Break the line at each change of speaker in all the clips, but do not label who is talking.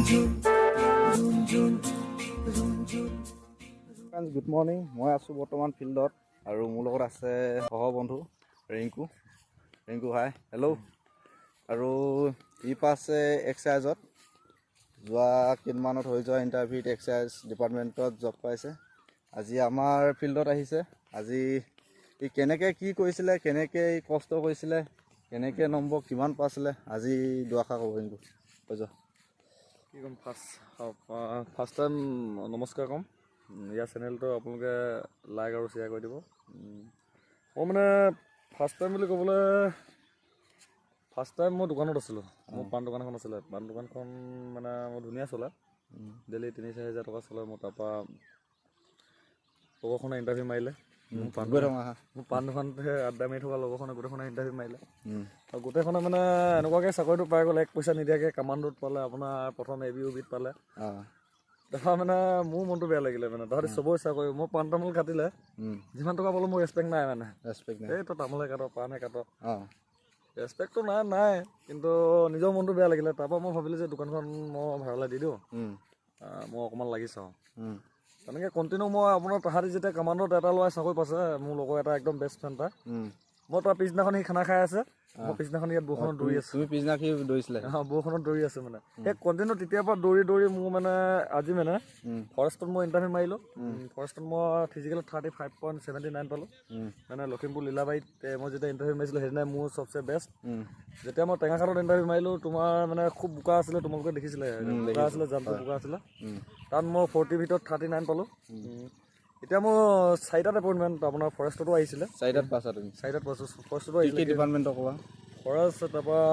Good morning. মই আছোঁ বৰ্তমান ফিল্ডত আৰু মোৰ লগত আছে সহবন্ধু ৰিংকু। হাই, হেল্ল'। আৰু ই পাছে এক্সাৰচাইজত যোৱা কেইদিনমানত হৈ যোৱা ইণ্টাৰভিউত এক্সাৰচাইজ ডিপাৰ্টমেণ্টত জব পাইছে। আজি আমাৰ ফিল্ডত আহিছে। আজি ই কেনেকৈ কি কৰিছিলে, কেনেকৈ ই কষ্ট কৰিছিলে, কেনেকৈ নম্বৰ কিমান পাইছিলে, আজি দুআষাৰ ক'ব ৰিংকু, কৈ যোৱা।
কি ক'ম, ফাৰ্ষ্ট টাইম নমস্কাৰ ক'ম। ইয়াৰ চেনেলটো আপোনালোকে লাইক আৰু শ্বেয়াৰ কৰি দিব। মই মানে ফাৰ্ষ্ট টাইম বুলি ক'বলৈ মই দোকানত আছিলোঁ। মোৰ পাণ দোকান এখন আছিলে। পাণ দোকানখন মানে মোৰ ধুনীয়া চলে, ডেইলি 3-4 হাজাৰ টকা চলে। মোৰ তাৰপৰা লগৰখনে ইণ্টাৰভিউ মাৰিলে। মোৰ পাণ দোকানতে আড্ডা মাৰি থকা লগৰখনে গোটেইখনে ইণ্টাৰভিউ মাৰিলে। আৰু গোটেইখনে মানে এনেকুৱাকৈ চাকৰিটো পাই গ'ল, 1 পইচা নিদিয়াকৈ কামাণ্ডোত পালে, আপোনাৰ প্ৰথম ABOBত পালে। তাৰপৰা মানে মোৰ মনটো বেয়া লাগিলে, মানে তাহাঁতি চবৰে চাকৰি, মই পাণ তামোল কাটিলে যিমান টকা পালোঁ মোৰ ৰেচপেক্ট নাই, মানে এই তই তামোলে কাট, পাণহে কাট, ৰেচপেক্টটো নাই, কিন্তু নিজৰ মনটো বেয়া লাগিলে। তাৰপৰা মই ভাবিলোঁ যে দোকানখন মই ভাড়ালৈ দি দিওঁ, মই অকণমান লাগি চাওঁ। তেনেকৈ কণ্টিনিউ মই আপোনাৰ তাহাঁতি যেতিয়া কামাণ্ডত এটা ল'ৰাই চাকৰি পাইছে, মোৰ লগৰ এটা একদম বেষ্ট ফ্ৰেণ্ড এটা, মই তাৰ পিছদিনাখন সি খানা খাই আছে, মই পিছদিনাখন ইয়াত বৰষুণত দৌৰি আছোঁ।
তুমি পিছদিনা কি দৌৰিছিলে?
বৰষুণত দৌৰি আছোঁ মানে সেই কণ্টিনিউ তেতিয়াৰ পৰা দৌৰি মোৰ মানে আজি মানে ফৰেষ্টত মই ইণ্টাৰভিউ মাৰিলোঁ। ফৰেষ্টত মই ফিজিকেলত 35.79 পালোঁ। মানে লখিমপুৰ লীলাবাৰীত মই যেতিয়া ইণ্টাৰভিউ মাৰিছিলোঁ সেইদিনাই মোৰ চবচে বেষ্ট। যেতিয়া মই টেঙাখাটত ইণ্টাৰভিউ মাৰিলোঁ, তোমাৰ মানে খুব বোকা আছিলে, তোমালোকে দেখিছিলে, বোকা আছিলে, জাম্পটো বোকা আছিলে। তাত মই 40 ভিতৰত 39 পালোঁ। এতিয়া মোৰ 4টাত এপইণ্টমেণ্ট আপোনাৰ ফৰেষ্টতো আহিছিলে। 4টাত পাইছা তুমি? 4টাত পাইছোঁ। ফৰেষ্টতো আহিছিলে। ডিপাৰ্টমেণ্টৰ ক'বা? ফৰেষ্ট, তাৰপৰা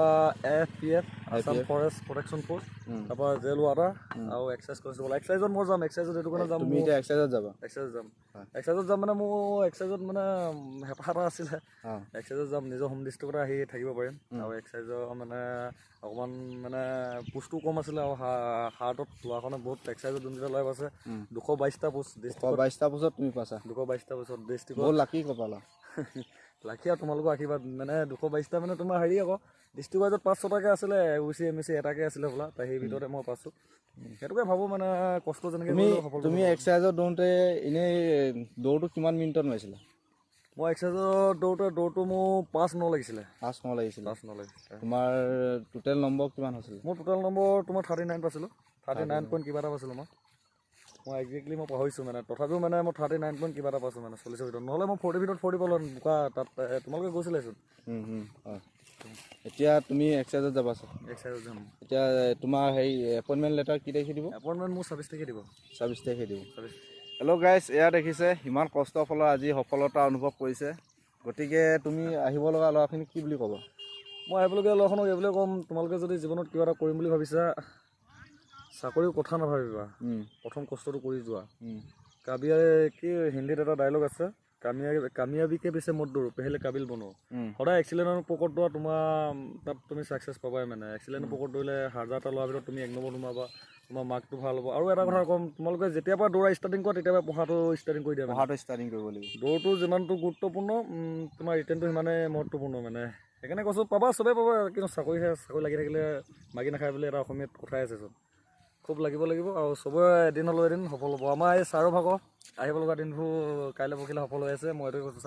AFPF, Assam forest protection force, তাৰপৰা জেল ৱাটাৰ আৰু এক্সাইজ কনষ্টেবল। এক্সাইজত মই যাম, এক্সাইজত এইটো কাৰণে যাম।
তুমি এতিয়া এক্সাইজত যাবা?
এক্সাইজত যাম মানে মোৰ এক্সাইজত মানে হেঁপাহ এটা আছিলে, এক্সাইজত যাম, নিজৰ হোম ডিষ্ট্ৰিক্টতে আহি থাকিব পাৰিম। আৰু এক্সাইজৰ মানে অকণমান মানে পোষ্টটো কম আছিলে, আৰু হাৰ্টত লোৱাখনে বহুত এক্সাইজত যোনকেইটা লাইভ আছে 222টা পোষ্ট।
222টা পোষ্টত তুমি পাইছা?
222টা পোষ্টত ডিষ্ট্ৰিক্টত।
বহুত লাকি কপালা।
লাকি আৰু তোমালোকৰ আশীৰ্বাদ। মানে 222টা মানে তোমাৰ হেৰি আকৌ ডিষ্ট্ৰিক্ট ৱাইজত 5-6টাকৈ আছিলে, UC MSC এটাকৈ আছিলে বোলা, সেই ভিতৰতে মই পাইছোঁ। সেইটোকে ভাবোঁ মানে কষ্ট যেনেকৈ
তুমি এক্সাৰচাইজত দৌৰোতে এনেই দৌৰটো কিমান মিনিটত মাৰিছিলা?
মই এক্সাৰচাইজত দৌৰটো মোৰ 5-9 লাগিছিলে।
5-9 লাগিছিলে? তোমাৰ টোটেল নম্বৰ কিমান হৈছিলে? মোৰ
টোটেল নম্বৰ তোমাৰ 39 পাইছিলোঁ। 39 পইণ্ট কিবা এটা পাইছিলোঁ মই একজেক্টলি মই পাহৰিছোঁ মানে, তথাপিও মানে মই 39 পইণ্ট কিবা এটা পাইছোঁ মানে 40ৰ ভিতৰত। নহ'লে মই 40 ভিতৰত 40 পালোঁ বোকা তাত, তোমালোকে গৈছিলেচোন।
এতিয়া তুমি এক্সাৰচাইজত যাবা?
এক্সাৰচাইজত যাম।
এতিয়া তোমাৰ হেৰি এপইণ্টমেণ্ট লেটাৰ কি তাৰিখে দিব?
এপইণ্টমেণ্ট মোৰ 26 তাৰিখে দিব।
26 তাৰিখে দিব। হেল্ল' গাইজ, এয়া দেখিছে ইমান কষ্টৰ ফলত আজি সফলতা অনুভৱ কৰিছে। গতিকে তুমি আহিব লগা ল'ৰাখিনিক কি বুলি ক'বা?
মই আহিবলগীয়া ল'ৰাখনক এইবুলিয়ে ক'ম, তোমালোকে যদি জীৱনত কিবা এটা কৰিম বুলি ভাবিছা, চাকৰিৰ কথা নাভাবিবা, প্ৰথম কষ্টটো কৰি যোৱা। কি হিন্দীত এটা ডায়লগ আছে, কামিয়াবিকে পিছে মত দৌৰো, পেহেলে কাবিল বনো। সদায় এক্সিলেণ্টৰ পকৰত দৌৰা, তোমাৰ তাত তুমি ছাকচেছ পাবাই। মানে এক্সিলেণ্টৰ পকৰত দৌৰিলে 1000টা ল'ৰাৰ ভিতৰত তুমি 1 নম্বৰ সোমাবা, তোমাৰ মাৰ্কটো ভাল হ'ব। আৰু এটা কথা ক'ম, তোমালোকে যেতিয়াৰ পৰা দৌৰা ষ্টাৰ্টিং কৰা তেতিয়াৰ পৰা পঢ়াটো ষ্টাৰ্টিং কৰি দিয়া। পঢ়াটো ষ্টাৰ্টিং কৰিব লাগিব। দৌৰটো যিমানটো গুৰুত্বপূৰ্ণ, তোমাৰ ৰিটেনটো সিমানেই মহত্বপূৰ্ণ। মানে সেইকাৰণে কৈছোঁ, পাবা, চবেই পাবা, কিন্তু চাকৰি লাগি থাকিলে মাগি নাখায় বুলি এটা অসমীয়াত কথাই আছে চোন। খুব লাগিব আৰু চবৰে এদিন হ'লেও এদিন সফল হ'ব। আমাৰ এই ছাৰৰ ভাগৰ আহিব লগা দিনবোৰ কাইলৈ পৰহিলৈ সফল হৈ আছে। মই এইটোৱে কৈছোঁ,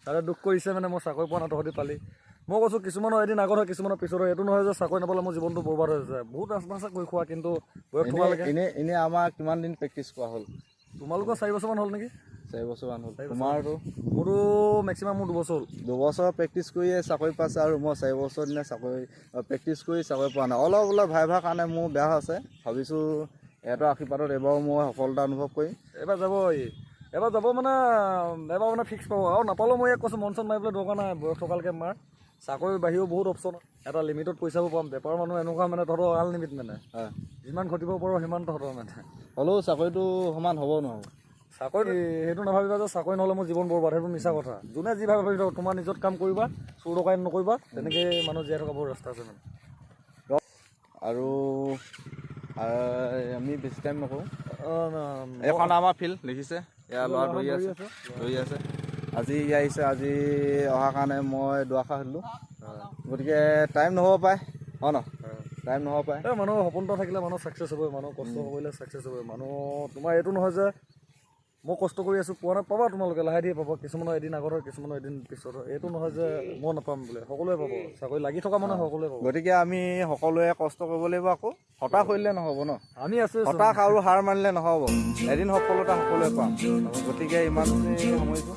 ছাৰে দুখ কৰিছে মানে মই চাকৰি পোৱা নাই, তহঁতি পালি। মই কৈছোঁ কিছুমানৰ এদিন আগত হয়, কিছুমানৰ পিছত হয়। এইটো নহয় যে চাকৰি নাপালে মোৰ জীৱনটো বৰবাদ হৈ যায়। বহুত ৰাস্তা কৰি খোৱা, কিন্তু বয়স থকালৈকে।
এনেই আমাৰ কিমান দিন প্ৰেক্টিছ কৰা হ'ল?
তোমালোকৰ 4 বছৰমান হ'ল নেকি?
4 বছৰমান হ'ল। তোমাৰতো?
মোৰতো মেক্সিমাম 2 বছৰ হ'ল।
2 বছৰ প্ৰেক্টিছ কৰিয়ে চাকৰি পাইছে, আৰু মই 4 বছৰ দিনে প্ৰেক্টিছ কৰি চাকৰি পোৱা নাই। অলপ ভাইভাৰ কাৰণে মোৰ বেয়া হৈছে। ভাবিছোঁ এটা আশীৰ্বাদত এবাৰো মই সফলতা অনুভৱ কৰিম।
এবাৰ যাব মানে ফিক্স পাব। আৰু নাপালেও মই কৈছোঁ, মন চন মাৰিবলৈ দৰকাৰ নাই, বয়স থকালৈকে মাৰ। চাকৰি বাহিৰেও বহুত অপশ্যন, এটা লিমিটত পইচাবোৰ পাম। বেপাৰৰ মানুহ এনেকুৱা মানে তহঁতৰ আনলিমিট, মানে যিমান ঘটিব পাৰোঁ সিমান তহঁতৰ মানে। হ'লেও
চাকৰিটো সমান হ'ব নহ'ব?
চাকৰি সেইটো নাভাবিবা যে চাকৰি নহ'লে মোৰ জীৱন বৰবাদ, সেইটো মিছা কথা। যোনে যি ভাবে ভাবি থাকক, তোমাৰ নিজৰ কাম কৰিবা, চোৰ ডকাইত নকৰিবা, তেনেকৈ মানুহ জীয়াই থকা বহুত ৰাস্তা আছে মানে।
আৰু আমি বেছি টাইম নকৰোঁ। এখন আমাৰ ফিল্ড দেখিছে, এয়া ল'ৰা দৌৰি আছে। আজি আহিছে, আজি অহাৰ কাৰণে মই দুআষাৰ সুধিলোঁ। গতিকে টাইম নহ'ব পাৰে, হয় ন? টাইম নহ'ব পাৰে।
এই মানুহৰ সপোন এটা থাকিলে মানুহ ছাকচেছ হ'বই, মানুহ কষ্ট কৰিলে ছাকচেছ হ'বই। মানুহ তোমাৰ এইটো নহয় যে মই কষ্ট কৰি আছোঁ পোৱা নাই, পাবা তোমালোকে লাহে ধীৰে পাবা। কিছুমানৰ এদিন আগত হয়, কিছুমানৰ এদিন পিছত হয়। এইটো নহয় যে মই নাপাম বোলে, সকলোৱে পাব। চাকৰি লাগি থকা মানুহে সকলোৱে পাব।
গতিকে আমি সকলোৱে কষ্ট কৰিব লাগিব। আকৌ হতাশ কৰিলে নহ'ব ন,
আমি আছোঁ।
হতাশ আৰু হাৰ মানিলে নহ'ব। এদিন সফলতা সকলোৱে পাম। গতিকে ইমানতে সামৰিছোঁ।